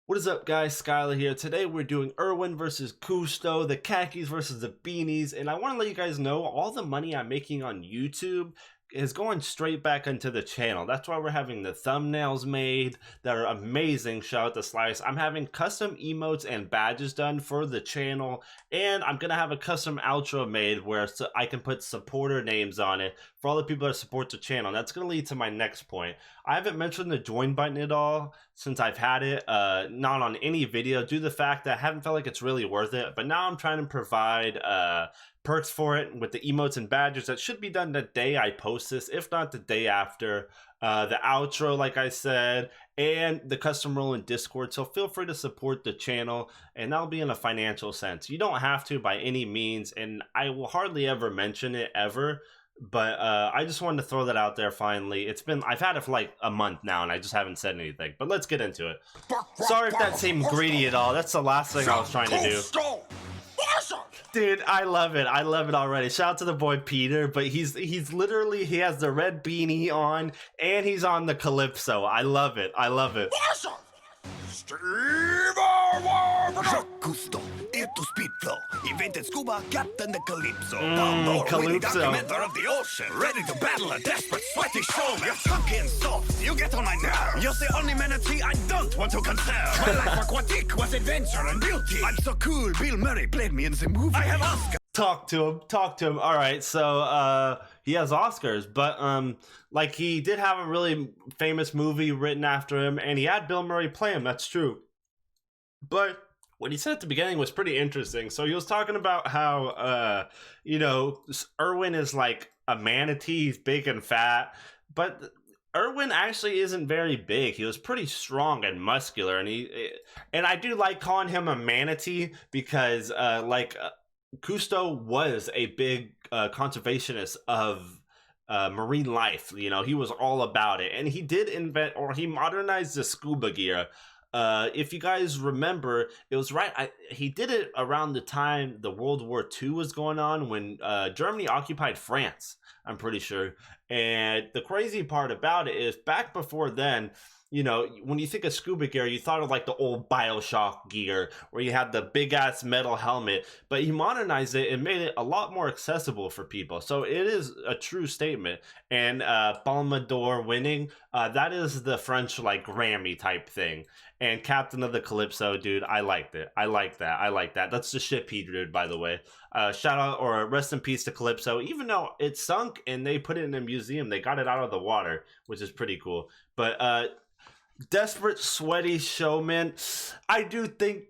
What is up, guys? Skylar here. Today we're doing Erwin versus Kusto, the khakis versus the beanies, and I want to let you guys know all the money I'm making on YouTube is going straight back into the channel. That's why we're having the thumbnails made that are amazing. Shout out to Slice. I'm having custom emotes and badges done for the channel, and I'm gonna have a custom outro made where I can put supporter names on it for all the people that support the channel. That's gonna lead to my next point. I haven't mentioned the join button at all since I've had it, not on any video, due to the fact that I haven't felt like it's really worth it. But now I'm trying to provide perks for it with the emotes and badges that should be done the day I post this, if not the day after. The outro, like I said, and the custom role in Discord. So feel free to support the channel, and that'll be in a financial sense. You don't have to by any means, and I will hardly ever mention it ever. But I just wanted to throw that out there finally. I've had it for like a month now, and I just haven't said anything. But let's get into it. Sorry if that seemed greedy at all. That's the last thing I was trying to do. Dude, I love it. I love it already. Shout out to the boy Peter, but he's literally, he has the red beanie on, and he's on the Calypso. I love it. I love it. Jacques Cousteau, here to speed flow. Invented scuba, captain the Calypso. Calypso. Documenter of the ocean. Ready to battle a desperate, sweaty showman. You're chunky and soft, you get on my nerves. You're the only manatee I don't want to conserve. My life aquatic was adventure and beauty. I'm so cool, Bill Murray played me in the movie. I have Oscar. Talk to him. All right, so he has Oscars, but like, he did have a really famous movie written after him, and he had Bill Murray play him. That's true. But what he said at the beginning was pretty interesting. So he was talking about how Erwin is like a manatee. He's big and fat, but Erwin actually isn't very big. He was pretty strong and muscular, and I do like calling him a manatee because Cousteau was a big conservationist of marine life. You know, he was all about it, and he did invent, or he modernized the scuba gear. If you guys remember, it was he did it around the time the World War II was going on, when Germany occupied France, I'm pretty sure. And the crazy part about it is, back before then, you know, when you think of scuba gear, you thought of like the old BioShock gear where you had the big ass metal helmet, but he modernized it and made it a lot more accessible for people. So it is a true statement. And Palme d'Or winning, that is the French like Grammy type thing. And Captain of the Calypso, dude, I liked it. I like that. That's the ship he did, by the way. Shout out, or rest in peace to Calypso. Even though it sunk and they put it in a museum, they got it out of the water, which is pretty cool. But desperate, sweaty showman. I do think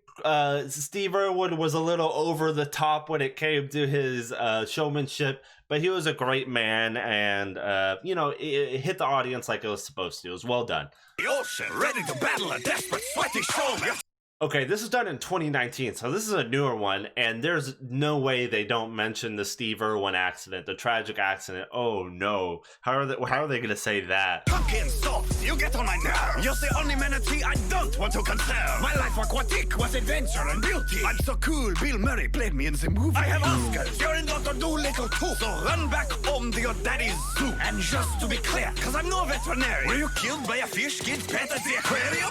Steve Irwin was a little over the top when it came to his showmanship, but he was a great man, and it hit the audience like it was supposed to. It was well done. The ocean, ready to battle a desperate, sweaty showman. Okay, this is done in 2019, so this is a newer one, and there's no way they don't mention the Steve Irwin accident, the tragic accident. Oh no, how are they gonna say that? Chunky and soft, you get on my nerves. You're the only manatee I don't want to conserve. My life aquatic was adventure and beauty. I'm so cool, Bill Murray played me in the movie. I have Oscars, you're in Dr. Dolittle too. So run back home to your daddy's zoo. And just to be clear, cause I'm no veterinarian, were you killed by a fish kid's pet at the aquarium?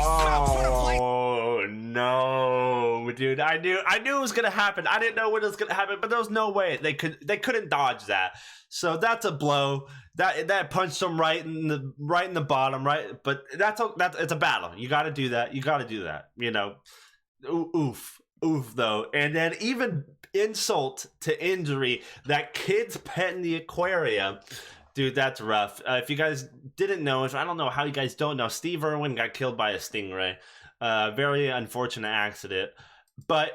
Oh no, dude! I knew it was gonna happen. I didn't know when it was gonna happen, but there was no way they couldn't dodge that. So that's a blow. That punched him right in the bottom, right? But it's a battle. You got to do that. You know, oof though. And then, even insult to injury, that kid's pet in the aquarium. Dude, that's rough. If you guys didn't know, I don't know how you guys don't know, Steve Irwin got killed by a stingray. Very unfortunate accident. But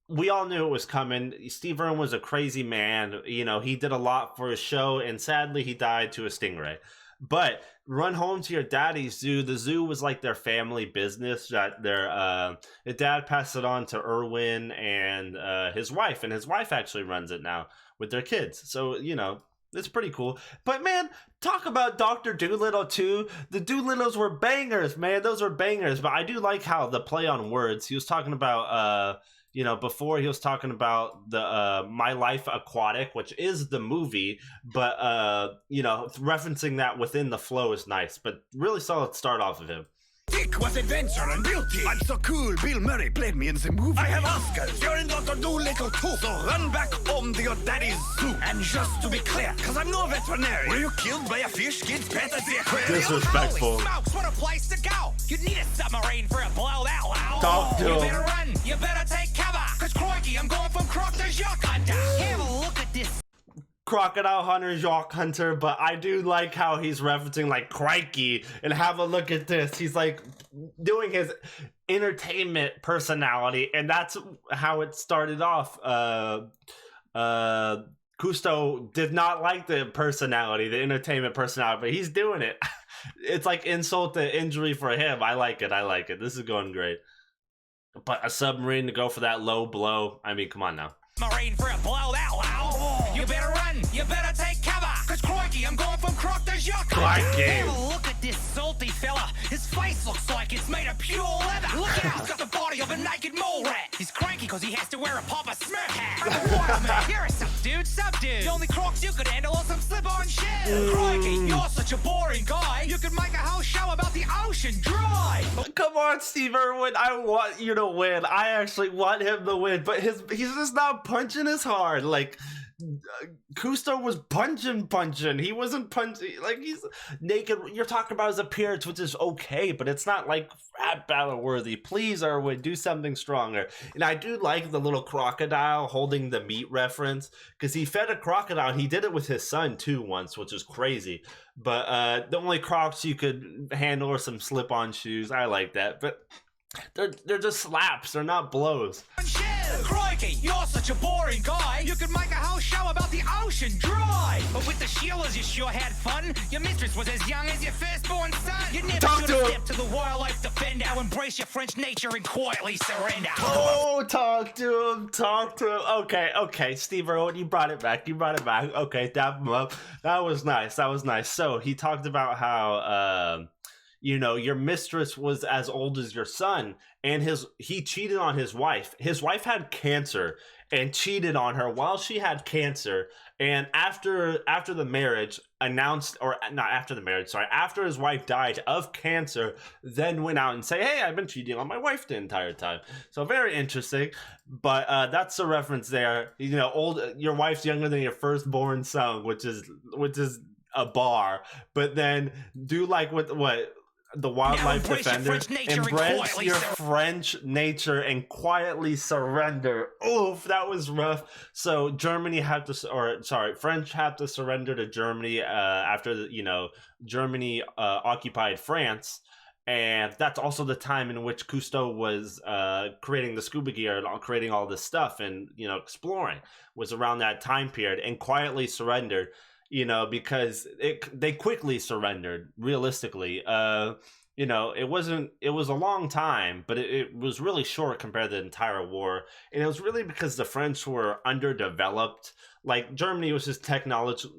we all knew it was coming. Steve Irwin was a crazy man. You know, he did a lot for his show, and sadly, he died to a stingray. But run home to your daddy's zoo. The zoo was like their family business. That their dad passed it on to Irwin and his wife, and his wife actually runs it now with their kids. So, you know, it's pretty cool. But man, talk about Dr. Dolittle too. The Dolittles were bangers, man. Those were bangers. But I do like how the play on words. He was talking about before he was talking about the My Life Aquatic, which is the movie, but referencing that within the flow is nice. But really solid start off of him. Dick was adventure and beauty. I'm so cool, Bill Murray played me in the movie. I have Oscars, you're in Dr. Dolittle too. So run back home to your daddy's zoo. And just to be clear, cause I'm no veterinarian. Were you killed by a fish kid's pet at the aquarium? Disrespectful. Holy smokes, what a place to go. You need a submarine for a blow that loud. Talk to You him. better run, you better take cover. Cause crikey, I'm going from croc to Jacques Hunter. Have a look at this. Crocodile Hunter, Jacques Hunter, but I do like how he's referencing like crikey and have a look at this. He's like doing his entertainment personality, and that's how it started off. Cousteau did not like the personality, the entertainment personality, but he's doing it. It's like insult to injury for him. I like it. I like it. This is going great. But a submarine to go for that low blow. I mean, come on now. Submarine for a blow that loud. You better run, you better take cover. Cause crikey, I'm going from croc to Jacques Hunter. Crikey. Have a look at this salty fella. His face looks like it's made of pure leather. Look out, he's got the body of a naked mole rat. He's cranky cause he has to wear a Papa Smurf hat. I'm a waterman. You're a sub dude. The only crocs you could handle are some slip-on shit. Crikey, you're such a boring guy. You could make a whole show about the ocean dry. Come on, Steve Irwin. I want you to win. I actually want him to win, but he's just not punching as hard. Like Cousteau was punching. He wasn't punching like he's naked. You're talking about his appearance, which is okay, but it's not like rap battle worthy. Please, Irwin, do something stronger. And I do like the little crocodile holding the meat reference because he fed a crocodile. And he did it with his son too once, which is crazy. But the only Crocs you could handle are some slip-on shoes. I like that, but they're just slaps. They're not blows. Crikey, you're such a boring guy. You could make a whole show about the ocean dry. But with the Sheilas, you sure had fun. Your mistress was as young as your firstborn son. You never Talk should to have him. stepped to the wildlife defender. Embrace your French nature and quietly surrender. Oh, talk to him. Okay, Steve Irwin, you brought it back. Okay, dap him up. That was nice. So he talked about how your mistress was as old as your son, and he cheated on his wife. His wife had cancer and cheated on her while she had cancer. And after the marriage, after his wife died of cancer, then went out and say, "Hey, I've been cheating on my wife the entire time." So very interesting. But that's a reference there. Your wife's younger than your firstborn son, which is a bar. But then do like what the wildlife defender, embrace your French nature and quietly surrender. Oof, that was rough. So French had to surrender to Germany after Germany occupied France. And that's also the time in which Cousteau was creating the scuba gear and creating all this stuff and exploring, was around that time period, and quietly surrendered. Because they quickly surrendered. Realistically, it was a long time, but it was really short compared to the entire war, and it was really because the French were underdeveloped. Like Germany was just technology.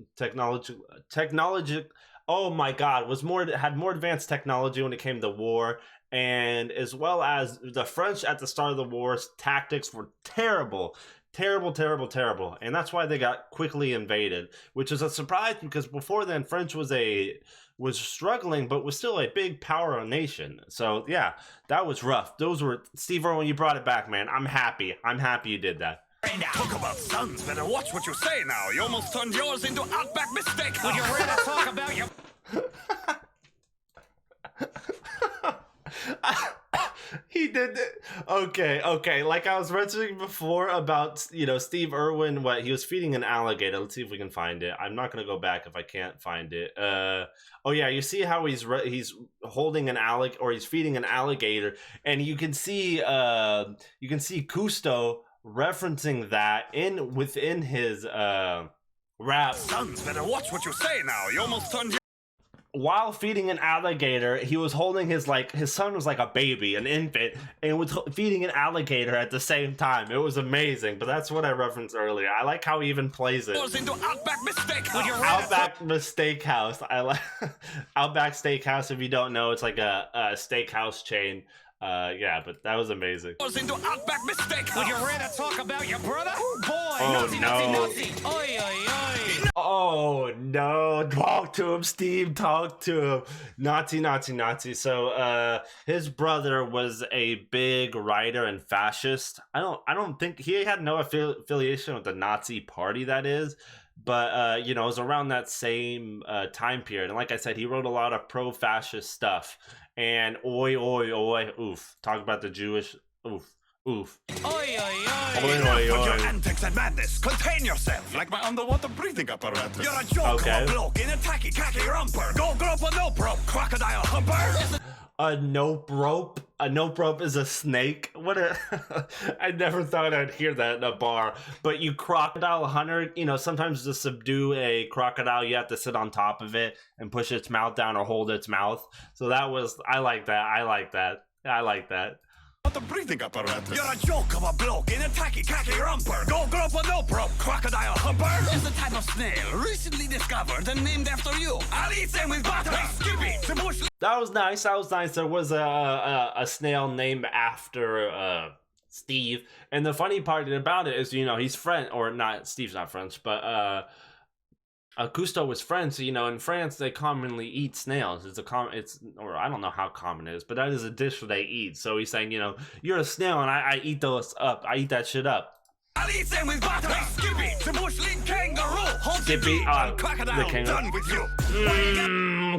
Oh my God, had more advanced technology when it came to war, and as well as the French at the start of the war's tactics were terrible. Terrible. And that's why they got quickly invaded, which is a surprise because before then French was struggling, but was still a big power nation. So yeah, that was rough. Those were Steve Irwin. You brought it back, man. I'm happy you did that. Talk about sons, better watch what you say now. You almost turned yours into Outback Mistake. Would you rather talk about your... He did it. Okay. Like I was mentioning before about Steve Irwin, what he was feeding an alligator. Let's see if we can find it. I'm not gonna go back if I can't find it. Oh yeah, you see how he's holding an alligator, or he's feeding an alligator, and you can see Cousteau referencing that within his rap. Sons, better watch what you say now. You almost turned your... While feeding an alligator, he was holding his son was like a baby, an infant, and was feeding an alligator at the same time. It was amazing, but that's what I referenced earlier. I like how he even plays it. Into Outback Mistake. Outback Steakhouse. I like Outback Steakhouse. If you don't know, it's like a steakhouse chain. Yeah, but that was amazing. Into Outback Mistake. Would you rather talk about your brother? Boy, Oh, naughty. no. Oi. Oh no, talk to him, Steve, talk to him. Nazi. So his brother was a big writer and fascist. I don't think he had no affiliation with the Nazi party, that is, but it was around that same time period. And like I said, he wrote a lot of pro-fascist stuff. And oi, oof. Talk about the Jewish, oof. Oi, oi, oi. Enough with your antics and madness. Contain yourself like my underwater breathing apparatus. You're a joke of a bloke in a tacky khaki romper. Go grope a nope rope, crocodile humper. A nope rope? A nope rope is a snake? What a... I never thought I'd hear that in a bar. But you crocodile hunter, sometimes to subdue a crocodile, you have to sit on top of it and push its mouth down or hold its mouth. So I like that. The breathing apparatus. You're a joke of a bloke in a tacky khaki romper. Go grope a nope rope, crocodile humper. Is a type of snail recently discovered and named after you. I'll eat them with butter. Hey, Skippy, the bush. That was nice. There was a snail named after Steve, and the funny part about it is, he's French, or not. Steve's not French, but Cousteau was French. So, in France they commonly eat snails. Or I don't know how common it is, but that is a dish that they eat. So he's saying, you're a snail, and I eat those up. I eat that shit up. I'll eat them with butter. Hey, Skippy, the bushling kangaroo. Skippy, crocodile done with you.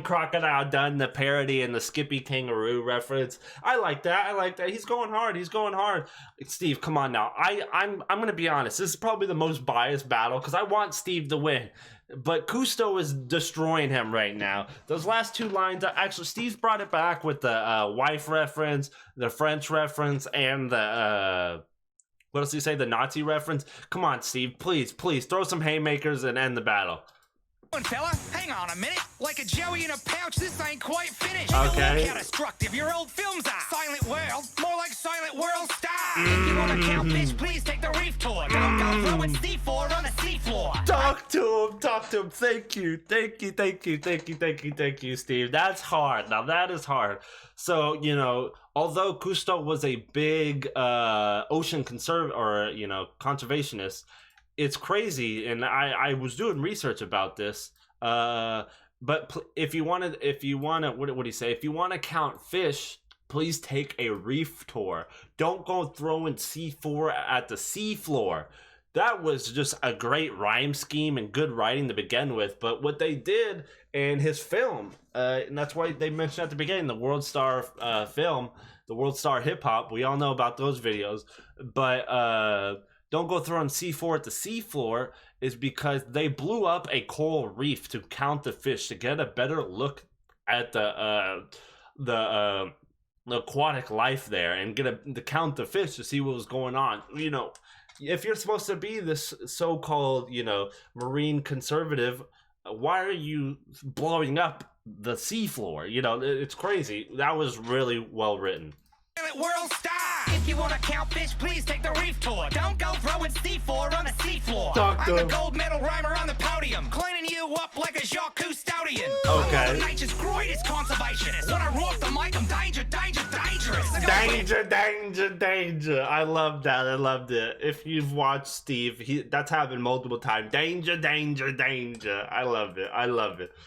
Crocodile done, the parody and the Skippy kangaroo reference. I like that. He's going hard. Steve, come on now. I'm gonna be honest. This is probably the most biased battle because I want Steve to win. But Cousteau is destroying him right now. Those last two lines, actually, Steve's brought it back with the wife reference, the French reference, and the, what else do you say, the Nazi reference? Come on, Steve, please, throw some haymakers and end the battle. Fella, hang on a minute. Like a Joey in a pouch, this ain't quite finished. Okay. Look how destructive your old films are. Silent World, more like Silent World Star. If you want to count fish, please take the reef tour. Don't go throwing C4 on the seafloor. Talk to him. Thank you, Steve. That's hard. Now that is hard. So, although Cousteau was a big ocean conservationist, it's crazy, and I was doing research about this. But if you want to, what do you say? If you want to count fish, please take a reef tour. Don't go throwing C4 at the seafloor. That was just a great rhyme scheme and good writing to begin with. But what they did in his film, and that's why they mentioned at the beginning, the World Star film, the World Star Hip Hop. We all know about those videos, but. Don't go throwing C4 at the seafloor is because they blew up a coral reef to count the fish to get a better look at the aquatic life there and to count the fish to see what was going on. If you're supposed to be this so-called, marine conservative, why are you blowing up the seafloor? It's crazy. That was really well written. World Star. If you want to count fish, please take the reef tour. Don't go throwing C4 on the seafloor. I'm the gold medal rhymer on the podium, cleaning you up like a Jacques Cousteaudian. Okay. I'm nature's greatest conservationist. When I rock the mic, I'm dangerous. Danger. I love that. I loved it. If you've watched Steve, that's happened multiple times. Danger. I love it.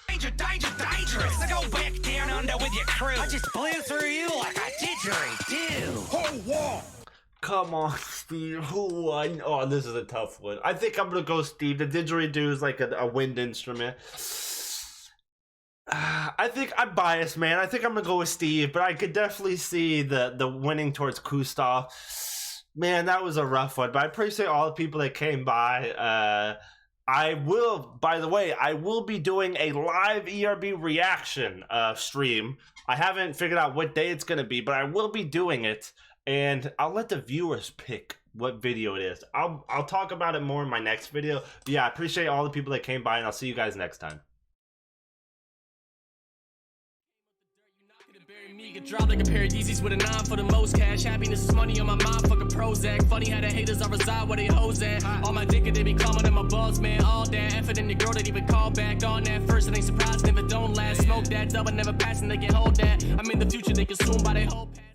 Dangerous. So go back down under with your crew. I just blew through you like a didgeridoo. Whole wall. Come on, Steve. Who won? Oh, this is a tough one. I think I'm gonna go Steve. The didgeridoo is like a wind instrument. I think I'm biased, man. I think I'm gonna go with Steve, but I could definitely see the winning towards Cousteau. Man, that was a rough one. But I appreciate all the people that came by. I will be doing a live ERB reaction stream. I haven't figured out what day it's gonna be, but I will be doing it, and I'll let the viewers pick what video it is. I'll talk about it more in my next video. But yeah, I appreciate all the people that came by, and I'll see you guys next time. Get dropped like a pair of Yeezys with a 9 for the most cash. Happiness is money on my mind, fucking Prozac. Funny how the haters, I reside where they hoes at. All my dick, they be climbing in my balls, man. All that effort in the girl that even call back. On that first, and they surprised, never don't last. Smoke that double, never passing, they can hold that. I'm in the future, they consumed by their whole past.